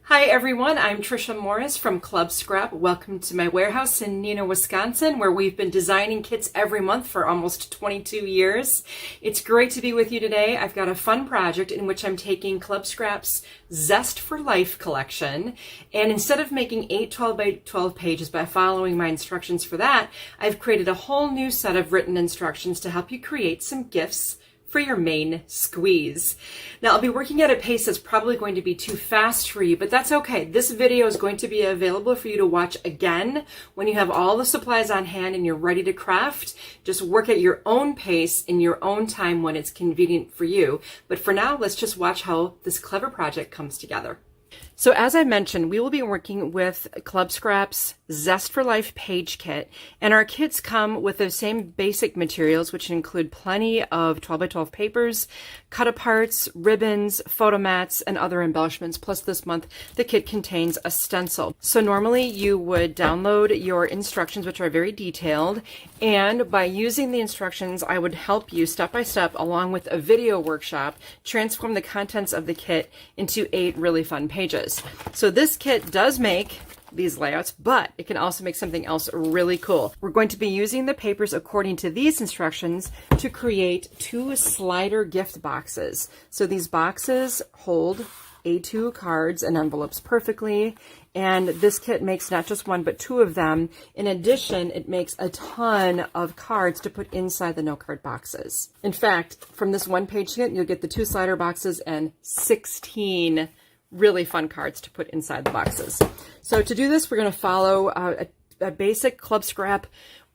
Hi everyone, I'm Trisha Morris from Club Scrap. Welcome to my warehouse in Neenah, Wisconsin, where we've been designing kits every month for almost 22 years. It's great to be with you today. I've got a fun project in which I'm taking Club Scrap's Zest for Life collection, and instead of making 8 12 by 12 pages by following my instructions for that, I've created a whole new set of written instructions to help you create some gifts for your main squeeze. Now, I'll be working at a pace that's probably going to be too fast for you, but that's okay. This video is going to be available for you to watch again when you have all the supplies on hand and you're ready to craft. Just work at your own pace in your own time when it's convenient for you. But for now, let's just watch how this clever project comes together. So as I mentioned, we will be working with Club Scrap's Zest for Life page kit, and our kits come with the same basic materials, which include plenty of 12 by 12 papers, cut-aparts, ribbons, photo mats, and other embellishments. Plus this month, the kit contains a stencil. So normally you would download your instructions, which are very detailed, and by using the instructions, I would help you step by step, along with a video workshop, transform the contents of the kit into 8 really fun pages. So this kit does make these layouts, but it can also make something else really cool. We're going to be using the papers according to these instructions to create 2 slider gift boxes. So these boxes hold A2 cards and envelopes perfectly, and this kit makes not just 1 but 2 of them. In addition, it makes a ton of cards to put inside the no card boxes. In fact, from this 1-page kit, you'll get the 2 slider boxes and 16 really fun cards to put inside the boxes. So to do this, we're going to follow a basic Club Scrap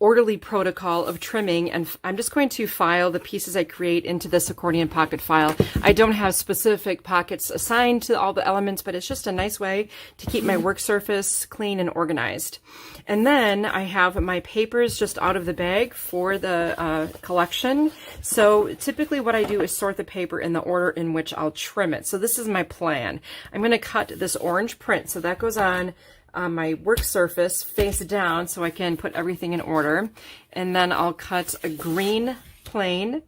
orderly protocol of trimming, and I'm just going to file the pieces I create into this accordion pocket file. I don't have specific pockets assigned to all the elements, but it's just a nice way to keep my work surface clean and organized. And then I have my papers just out of the bag for the collection. So typically what I do is sort the paper in the order in which I'll trim it. So this is my plan. I'm going to cut this orange print, so that goes on my work surface face down so I can put everything in order. And then I'll cut a green plain,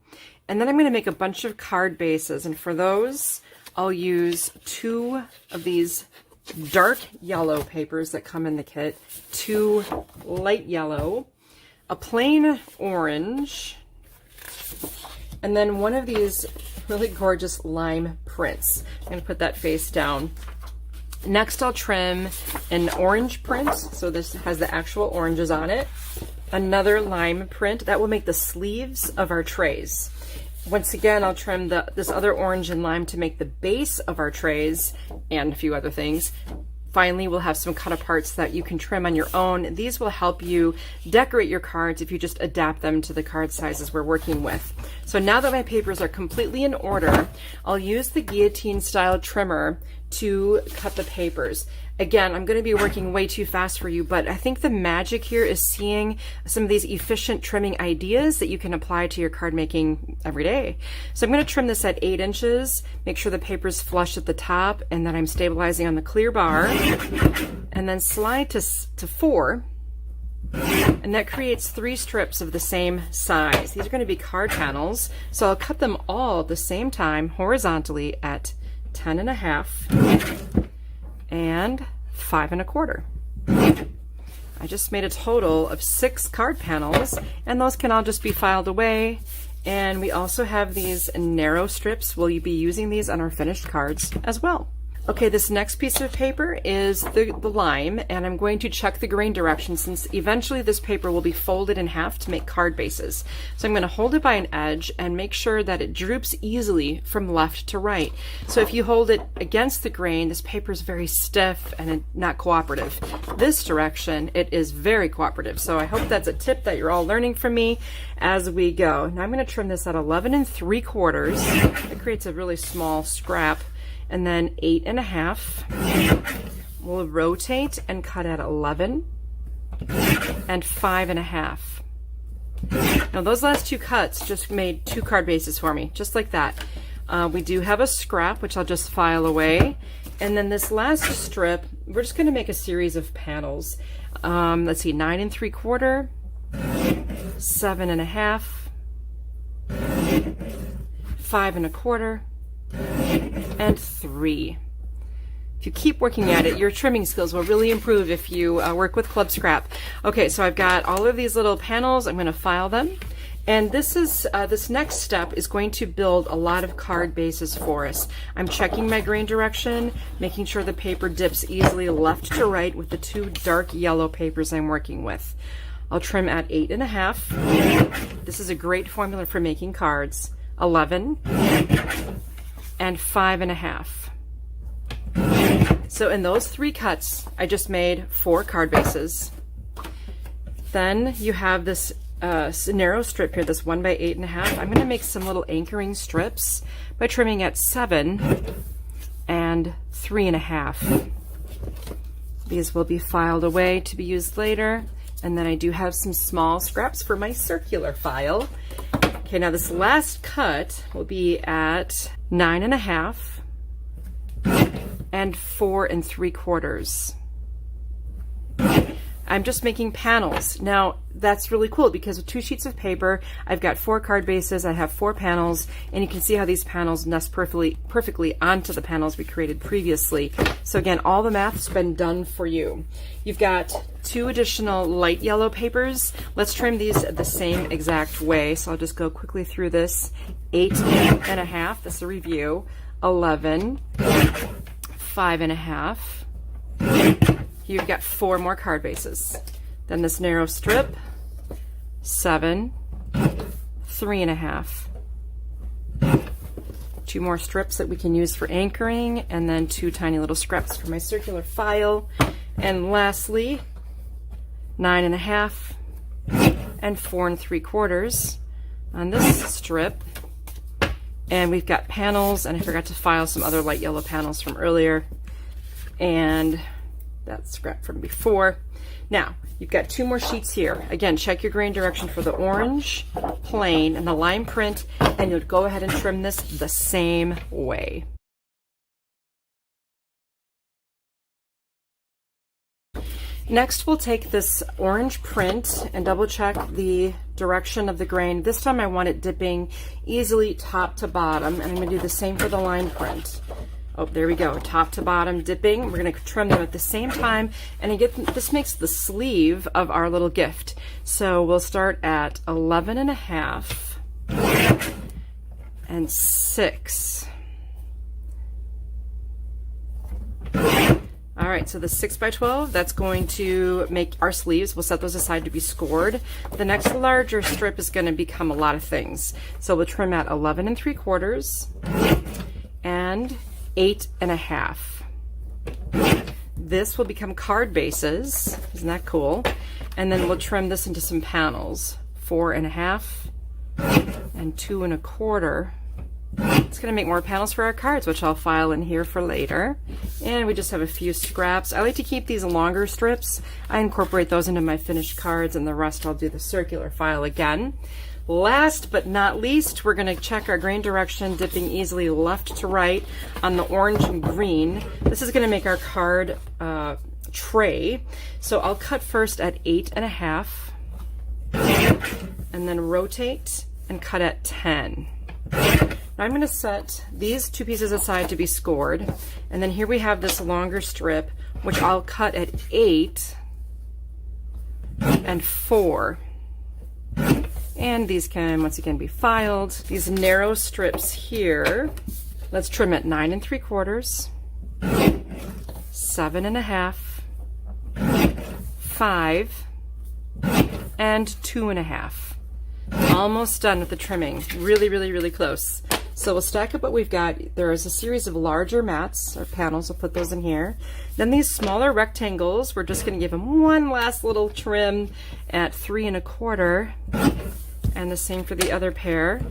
and then I'm going to make a bunch of card bases, and for those I'll use 2 of these dark yellow papers that come in the kit, 2 light yellow, a plain orange, and then 1 of these really gorgeous lime prints. I'm going to put that face down. Next, I'll trim an orange print, so this has the actual oranges on it. Another lime print, that will make the sleeves of our trays. Once again, I'll trim this other orange and lime to make the base of our trays, and a few other things. Finally, we'll have some cut-aparts that you can trim on your own. These will help you decorate your cards if you just adapt them to the card sizes we're working with. So now that my papers are completely in order, I'll use the guillotine-style trimmer to cut the papers. Again, I'm going to be working way too fast for you, but I think the magic here is seeing some of these efficient trimming ideas that you can apply to your card making every day. So I'm going to trim this at 8 inches, make sure the paper's flush at the top, and then I'm stabilizing on the clear bar, and then slide to 4. And that creates 3 strips of the same size. These are going to be card panels, so I'll cut them all at the same time horizontally at 10.5 and 5.25. I just made a total of 6 card panels, and those can all just be filed away. And we also have these narrow strips. We'll be using these on our finished cards as well. Okay, this next piece of paper is the lime, and I'm going to check the grain direction since eventually this paper will be folded in half to make card bases. So I'm going to hold it by an edge and make sure that it droops easily from left to right. So if you hold it against the grain, this paper is very stiff and not cooperative. This direction, it is very cooperative. So I hope that's a tip that you're all learning from me as we go. Now I'm going to trim this at 11.75. It creates a really small scrap. And then 8.5. We'll rotate and cut at 11 and 5.5. Now those last 2 cuts just made 2 card bases for me, just like that. We do have a scrap, which I'll just file away. And then this last strip, we're just going to make a series of panels. Let's see, 9.75, 7.5, 5.25, and 3. if you keep working at it, your trimming skills will really improve if you work with Club Scrap. Okay, so I've got all of these little panels. I'm going to file them. And this is this next step is going to build a lot of card bases for us. I'm checking my grain direction, making sure the paper dips easily left to right with the two dark yellow papers I'm working with. I'll trim at 8.5. This is a great formula for making cards. 11 and 5.5. So in those three cuts, I just made 4 card bases. Then you have this narrow strip here, this 1 by 8.5. I'm going to make some little anchoring strips by trimming at 7 and 3.5. These will be filed away to be used later. And then I do have some small scraps for my circular file. Okay, now this last cut will be at 9.5 and 4 3/4. I'm just making panels. Now, that's really cool because with 2 sheets of paper, I've got 4 card bases, I have 4 panels, and you can see how these panels nest perfectly onto the panels we created previously. So again, all the math's been done for you. You've got 2 additional light yellow papers. Let's trim these the same exact way. So I'll just go quickly through this. 8.5, this is a review. 11, 5.5. You've got 4 more card bases. Then this narrow strip, 7, 3.5. 2 more strips that we can use for anchoring, and then 2 tiny little scraps for my circular file. And lastly, 9.5 and 4 3/4 on this strip. And we've got panels, and I forgot to file some other light yellow panels from earlier. And that's scrap from before. Now, you've got 2 more sheets here. Again, check your grain direction for the orange, plain, and the lime print, and you'll go ahead and trim this the same way. Next, we'll take this orange print and double check the direction of the grain. This time I want it dipping easily top to bottom, and I'm going to do the same for the lime print. Oh, there we go, top to bottom dipping. We're going to trim them at the same time, and this makes the sleeve of our little gift. So we'll start at 11.5 and 6. All right, so the 6 by 12, that's going to make our sleeves. We'll set those aside to be scored. The next larger strip is going to become a lot of things. So we'll trim at 11 3/4 and 8.5. This will become card bases. Isn't that cool? And then we'll trim this into some panels. 4.5 and 2 1/4. It's going to make more panels for our cards, which I'll file in here for later. And we just have a few scraps. I like to keep these longer strips. I incorporate those into my finished cards, and the rest I'll do the circular file again. Last but not least, we're going to check our grain direction, dipping easily left to right on the orange and green. This is going to make our card tray. So I'll cut first at 8.5 and then rotate and cut at 10. Now I'm going to set these 2 pieces aside to be scored, and then here we have this longer strip, which I'll cut at 8 and 4. And these can once again be filed. These narrow strips here, let's trim at 9 3/4, 7.5, 5, and 2.5. Almost done with the trimming. Really, really, really close. So we'll stack up what we've got. There is a series of larger mats or panels. We'll put those in here. Then these smaller rectangles, we're just going to give them one last little trim at 3 1/4, and the same for the other pair,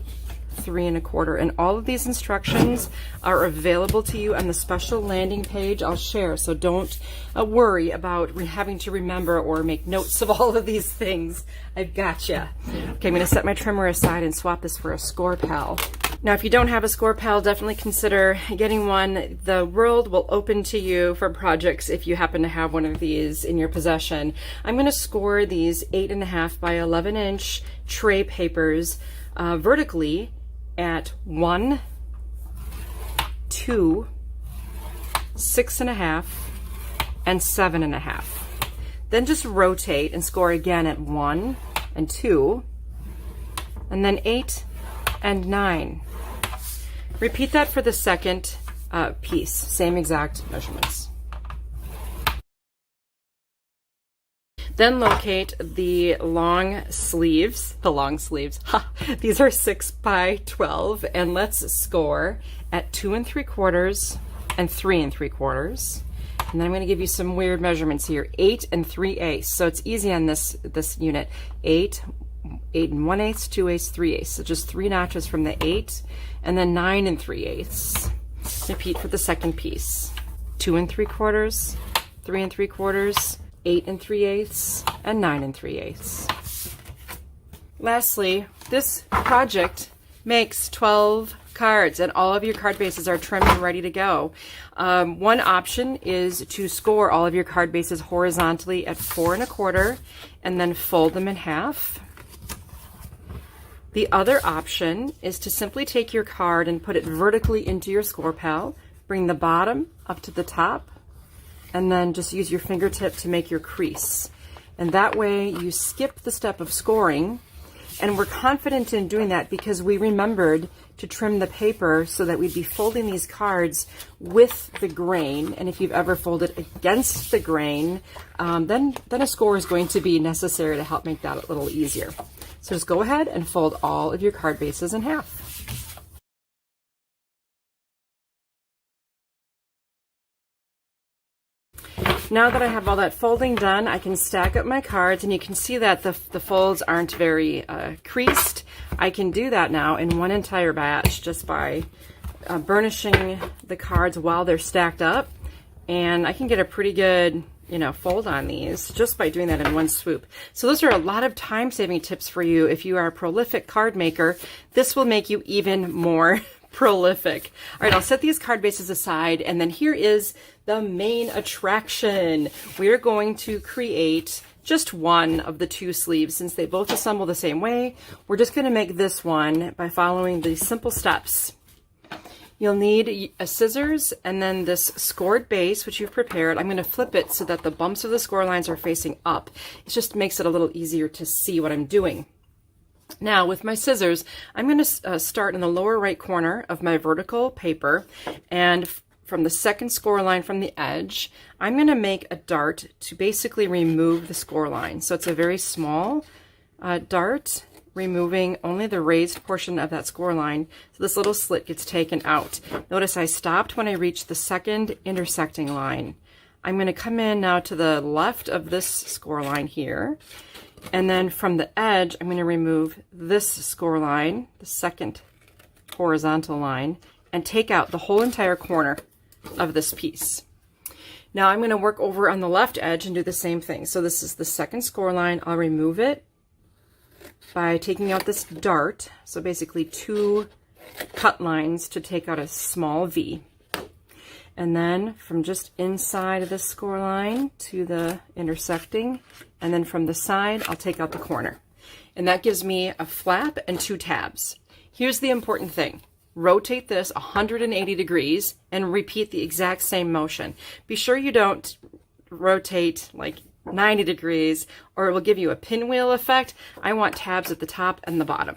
3 1/4. And all of these instructions are available to you on the special landing page I'll share. So don't worry about having to remember or make notes of all of these things. I've got you. Okay, I'm going to set my trimmer aside and swap this for a score pal. Now, if you don't have a score pal, definitely consider getting one. The world will open to you for projects if you happen to have one of these in your possession. I'm going to score these 8.5 by 11 inch tray papers vertically at 1, 2, 6.5, and 7.5. Then just rotate and score again at 1 and 2, and then 8 and 9. Repeat that for the second piece, same exact measurements. Then locate the long sleeves, these are 6 by 12, and let's score at 2 3/4 and 3 3/4. And then I'm going to give you some weird measurements here, 8 and 3/8. So it's easy on this unit. 8 and 1/8, 2/8, 3/8. So just 3 notches from the 8, and then 9 and 3/8. Repeat for the second piece. 2 3/4, 3 3/4, 8 and 3/8, and 9 and 3/8. Lastly, this project makes 12 cards, and all of your card bases are trimmed and ready to go. One option is to score all of your card bases horizontally at 4 1/4 and then fold them in half. The other option is to simply take your card and put it vertically into your score pal, bring the bottom up to the top, and then just use your fingertip to make your crease. And that way you skip the step of scoring, and we're confident in doing that because we remembered to trim the paper so that we'd be folding these cards with the grain. And if you've ever folded against the grain, then a score is going to be necessary to help make that a little easier. So just go ahead and fold all of your card bases in half. Now that I have all that folding done, I can stack up my cards, and you can see that the folds aren't very creased. I can do that now in one entire batch just by burnishing the cards while they're stacked up, and I can get a pretty good fold on these just by doing that in one swoop. So those are a lot of time-saving tips for you if you are a prolific card maker. This will make you even more prolific. All right, I'll set these card bases aside, and then here is the main attraction. We're going to create just one of the 2 sleeves. Since they both assemble the same way, we're just going to make this one by following these simple steps. You'll need a scissors and then this scored base, which you've prepared. I'm going to flip it so that the bumps of the score lines are facing up. It just makes it a little easier to see what I'm doing. Now with my scissors, I'm going to start in the lower right corner of my vertical paper, and from the second score line from the edge, I'm going to make a dart to basically remove the score line. So it's a very small dart, removing only the raised portion of that score line. So this little slit gets taken out. Notice I stopped when I reached the second intersecting line. I'm going to come in now to the left of this score line here. And then from the edge, I'm going to remove this score line, the second horizontal line, and take out the whole entire corner of this piece. Now I'm going to work over on the left edge and do the same thing. So this is the second score line. I'll remove it by taking out this dart. So basically 2 cut lines to take out a small V. And then from just inside of this score line to the intersecting, and then from the side, I'll take out the corner. And that gives me a flap and 2 tabs. Here's the important thing. Rotate this 180 degrees and repeat the exact same motion. Be sure you don't rotate like 90 degrees or it will give you a pinwheel effect. I want tabs at the top and the bottom.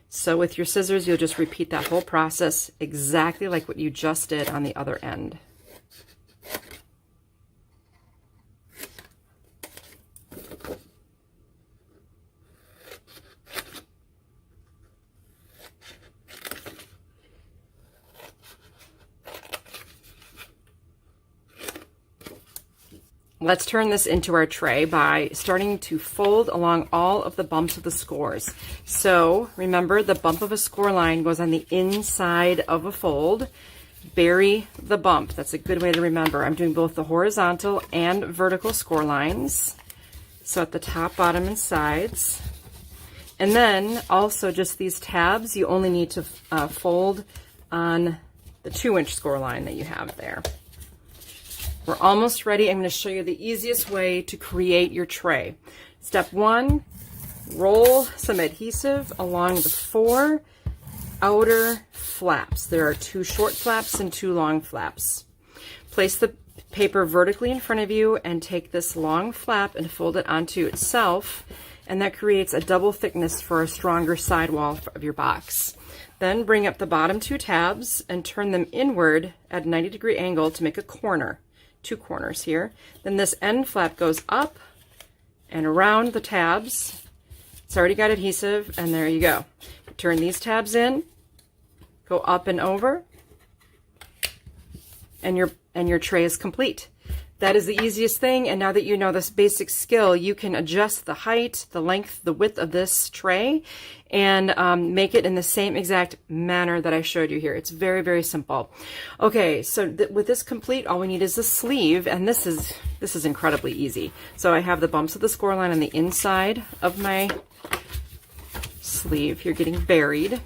So with your scissors, you'll just repeat that whole process exactly like what you just did on the other end. Let's turn this into our tray by starting to fold along all of the bumps of the scores. So remember, the bump of a score line goes on the inside of a fold. Bury the bump. That's a good way to remember. I'm doing both the horizontal and vertical score lines. So at the top, bottom, and sides. And then also just these tabs, you only need to fold on the 2-inch score line that you have there. We're almost ready. I'm going to show you the easiest way to create your tray. Step 1, roll some adhesive along the 4 outer flaps. There are 2 short flaps and 2 long flaps. Place the paper vertically in front of you and take this long flap and fold it onto itself, and that creates a double thickness for a stronger sidewall of your box. Then bring up the bottom 2 tabs and turn them inward at a 90-degree angle to make a corner, 2 corners here. Then this end flap goes up and around the tabs. It's already got adhesive, and there you go. Turn these tabs in, go up and over, and your tray is complete. That is the easiest thing, and now that you know this basic skill, you can adjust the height, the length, the width of this tray, and make it in the same exact manner that I showed you here. It's very, very simple. Okay, so with this complete, all we need is the sleeve, and this is incredibly easy. So I have the bumps of the score line on the inside of my sleeve here getting buried,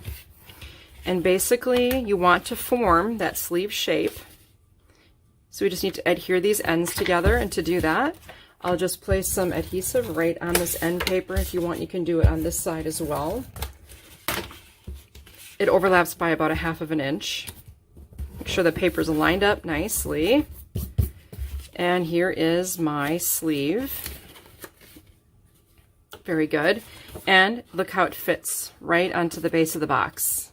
and basically you want to form that sleeve shape. So we just need to adhere these ends together, and to do that, I'll just place some adhesive right on this end paper. If you want, you can do it on this side as well. It overlaps by about 1/2 inch. Make sure the paper's lined up nicely. And here is my sleeve. Very good. And look how it fits right onto the base of the box.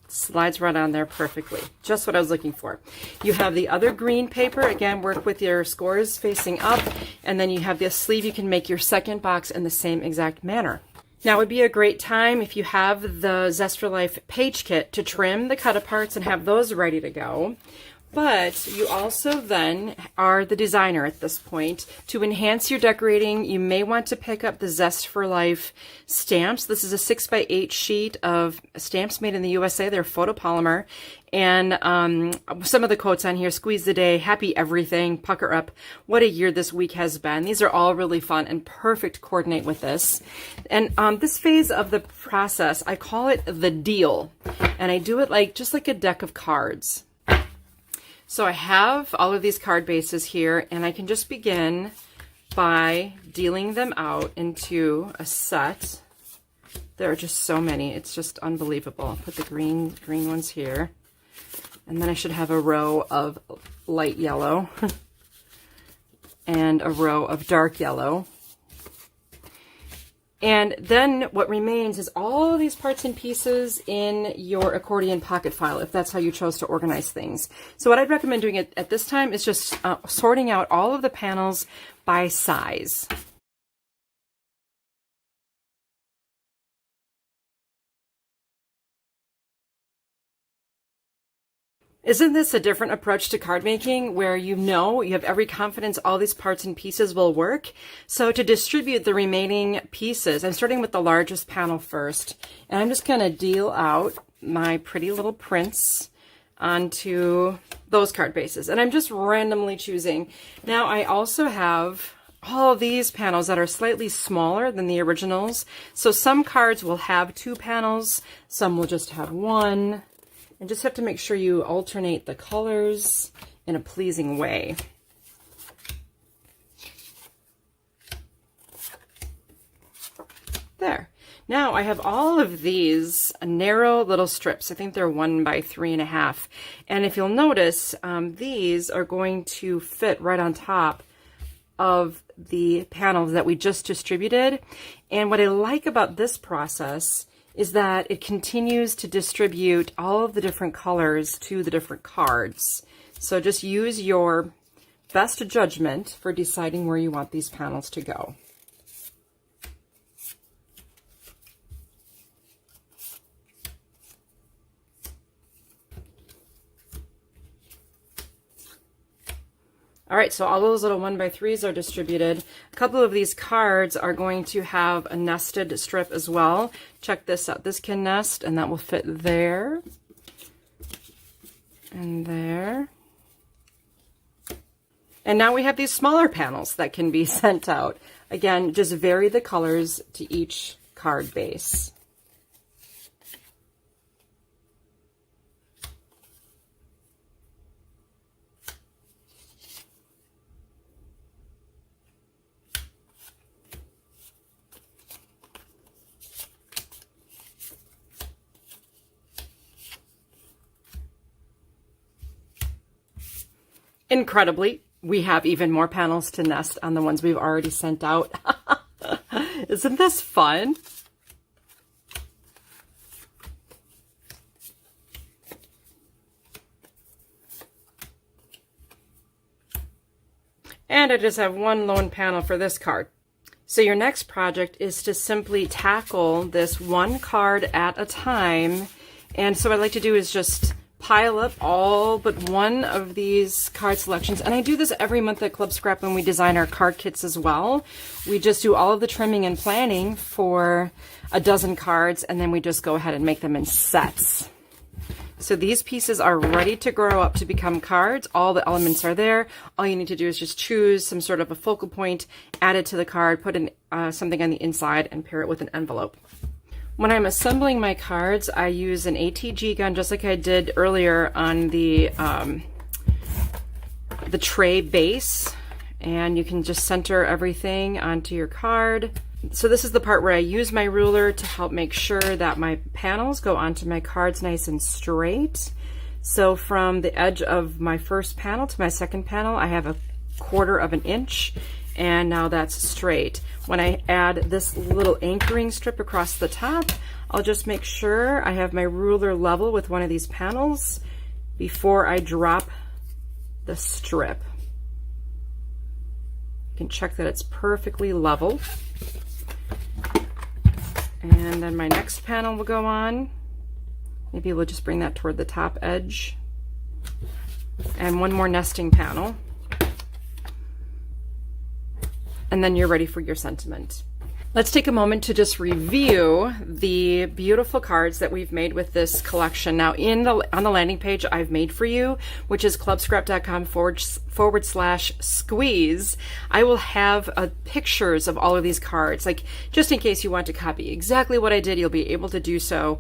Slides right on there perfectly. Just what I was looking for. You have the other green paper. Again, work with your scores facing up, and then you have this sleeve. You can make your second box in the same exact manner. Now would be a great time, if you have the Zest for Life page kit, to trim the cut aparts and have those ready to go. But you also then are the designer at this point. To enhance your decorating, you may want to pick up the Zest for Life stamps. This is a 6x8 sheet of stamps made in the USA. They're photopolymer. And some of the quotes on here: squeeze the day, happy everything, pucker up, what a year this week has been. These are all really fun and perfect to coordinate with this. And this phase of the process, I call it the deal. And I do it just like a deck of cards. So I have all of these card bases here, and I can just begin by dealing them out into a set. There are just so many. It's just unbelievable. I'll put the green ones here. And then I should have a row of light yellow and a row of dark yellow. And then what remains is all these parts and pieces in your accordion pocket file, if that's how you chose to organize things. So what I'd recommend doing at this time is just sorting out all of the panels by size. Isn't this a different approach to card making, where you have every confidence all these parts and pieces will work? So to distribute the remaining pieces, I'm starting with the largest panel first, and I'm just going to deal out my pretty little prints onto those card bases, and I'm just randomly choosing. Now I also have all of these panels that are slightly smaller than the originals. So some cards will have 2 panels, some will just have 1. And just have to make sure you alternate the colors in a pleasing way. There. Now I have all of these narrow little strips. I think they're 1 by 3.5. And if you'll notice, these are going to fit right on top of the panels that we just distributed. And what I like about this process is that it continues to distribute all of the different colors to the different cards. So just use your best judgment for deciding where you want these panels to go. All right, so all those little 1 by 3s are distributed. A couple of these cards are going to have a nested strip as well. Check this out. This can nest, and that will fit there and there. And now we have these smaller panels that can be sent out. Again, just vary the colors to each card base. Incredibly, we have even more panels to nest on the ones we've already sent out. Isn't this fun? And I just have one lone panel for this card. So your next project is to simply tackle this one card at a time. And so what I like to do is just pile up all but one of these card selections. And I do this every month at Club Scrap when we design our card kits as well. We just do all of the trimming and planning for a dozen cards, and then we just go ahead and make them in sets. So these pieces are ready to grow up to become cards. All the elements are there. All you need to do is just choose some sort of a focal point, add it to the card, put in something on the inside, and pair it with an envelope. When I'm assembling my cards, I use an ATG gun, just like I did earlier on the tray base. And you can just center everything onto your card. So this is the part where I use my ruler to help make sure that my panels go onto my cards nice and straight. So from the edge of my first panel to my second panel, I have 1/4 of an inch, and now that's straight. When I add this little anchoring strip across the top, I'll just make sure I have my ruler level with one of these panels before I drop the strip. You can check that it's perfectly level. And then my next panel will go on. Maybe we'll just bring that toward the top edge. And one more nesting panel. And then you're ready for your sentiment. Let's take a moment to just review the beautiful cards that we've made with this collection. Now on the landing page I've made for you, which is clubscrap.com/squeeze, I will have pictures of all of these cards. Like, just in case you want to copy exactly what I did, you'll be able to do so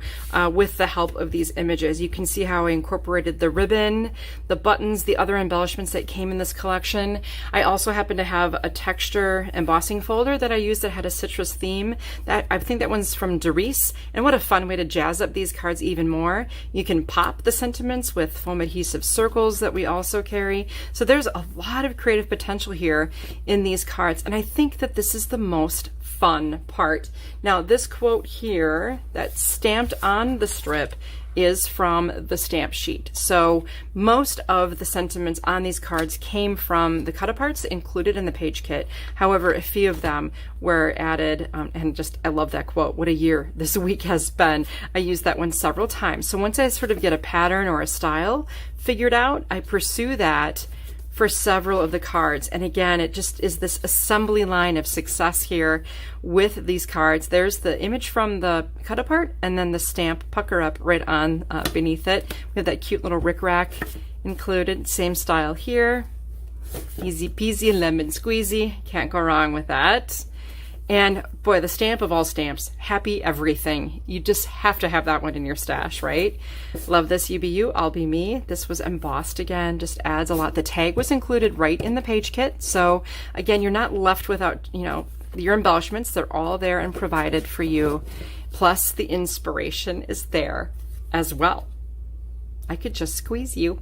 with the help of these images. You can see how I incorporated the ribbon, the buttons, the other embellishments that came in this collection. I also happen to have a texture embossing folder that I used that had a citrus theme. That I think that one's from Doris, and what a fun way to jazz up these cards even more. You can pop the sentiments with foam adhesive circles that we also carry. So there's a lot of creative potential here in these cards, and I think that this is the most fun part. Now this quote here that's stamped on the strip is from the stamp sheet. So most of the sentiments on these cards came from the cut-aparts included in the page kit. However, a few of them were added, and just, I love that quote. What a year this week has been. I used that one several times. So once I sort of get a pattern or a style figured out, I pursue that for several of the cards. And again, it just is this assembly line of success here with these cards. There's the image from the cut apart, and then the stamp pucker up right on beneath it. We have that cute little rickrack included. Same style here. Easy peasy lemon squeezy. Can't go wrong with that. And boy, the stamp of all stamps, happy everything. You just have to have that one in your stash, right? Love this, you be you, I'll be me. This was embossed again, just adds a lot. The tag was included right in the page kit. So again, you're not left without, your embellishments. They're all there and provided for you. Plus the inspiration is there as well. I could just squeeze you.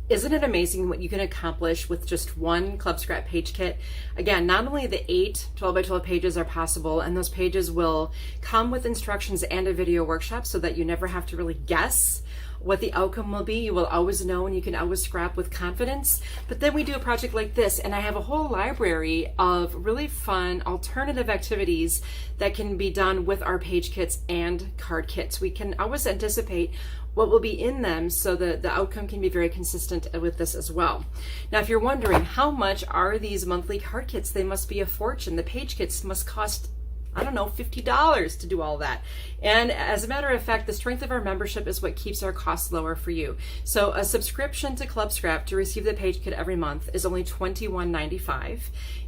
Isn't it amazing what you can accomplish with just one Club Scrap page kit? Again, not only the 8 12x12 pages are possible, and those pages will come with instructions and a video workshop so that you never have to really guess what the outcome will be. You will always know, and you can always scrap with confidence. But then we do a project like this, and I have a whole library of really fun alternative activities that can be done with our page kits and card kits. We can always anticipate what will be in them so that the outcome can be very consistent with this as well. Now, if you're wondering how much are these monthly card kits, they must be a fortune. The page kits must cost, I don't know, $50 to do all that. And as a matter of fact, the strength of our membership is what keeps our costs lower for you. So a subscription to Club Scrap to receive the page kit every month is only $21.95.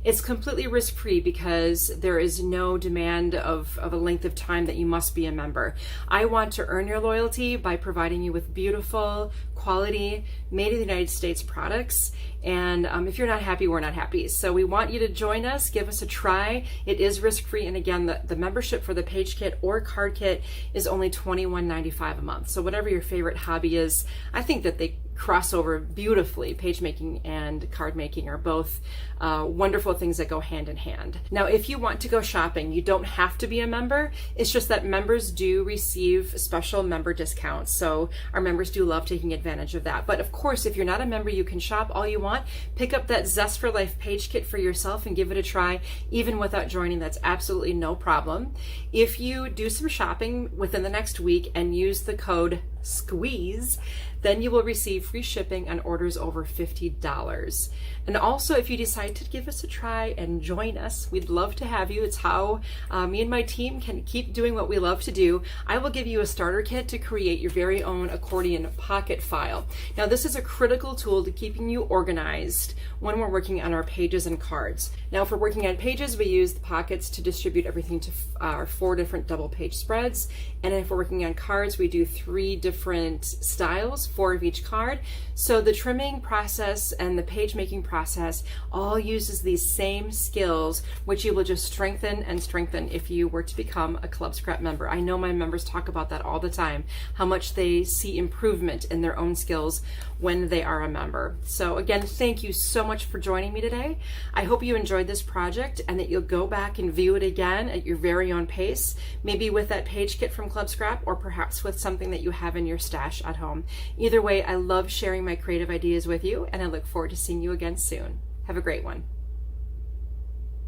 It's completely risk-free because there is no demand of a length of time that you must be a member. I want to earn your loyalty by providing you with beautiful, quality, made in the United States products. And if you're not happy, we're not happy. So we want you to join us, give us a try. It is risk-free. And again, the membership for the page kit or card kit is only $21.95 a month. So whatever your favorite hobby is, I think that they cross over beautifully. Page making and card making are both wonderful things that go hand in hand. Now, if you want to go shopping, you don't have to be a member. It's just that members do receive special member discounts. So our members do love taking advantage of that. But of course, if you're not a member, you can shop all you want. Pick up that Zest for Life page kit for yourself and give it a try, even without joining. That's absolutely no problem. If you do some shopping within the next week and use the code SQUEEZE, then you will receive free shipping on orders over $50. And also, if you decide to give us a try and join us, we'd love to have you. It's how me and my team can keep doing what we love to do. I will give you a starter kit to create your very own accordion pocket file. Now, this is a critical tool to keeping you organized when we're working on our pages and cards. Now, if we're working on pages, we use the pockets to distribute everything to our 4 different double page spreads. And if we're working on cards, we do 3 different styles, 4 of each card. So the trimming process and the page making process all uses these same skills, which you will just strengthen and strengthen if you were to become a Club Scrap member. I know my members talk about that all the time, how much they see improvement in their own skills when they are a member. So again, thank you so much for joining me today. I hope you enjoyed this project and that you'll go back and view it again at your very own pace, maybe with that page kit from Club Scrap or perhaps with something that you have in your stash at home. Either way, I love sharing my creative ideas with you, and I look forward to seeing you again soon. Have a great one.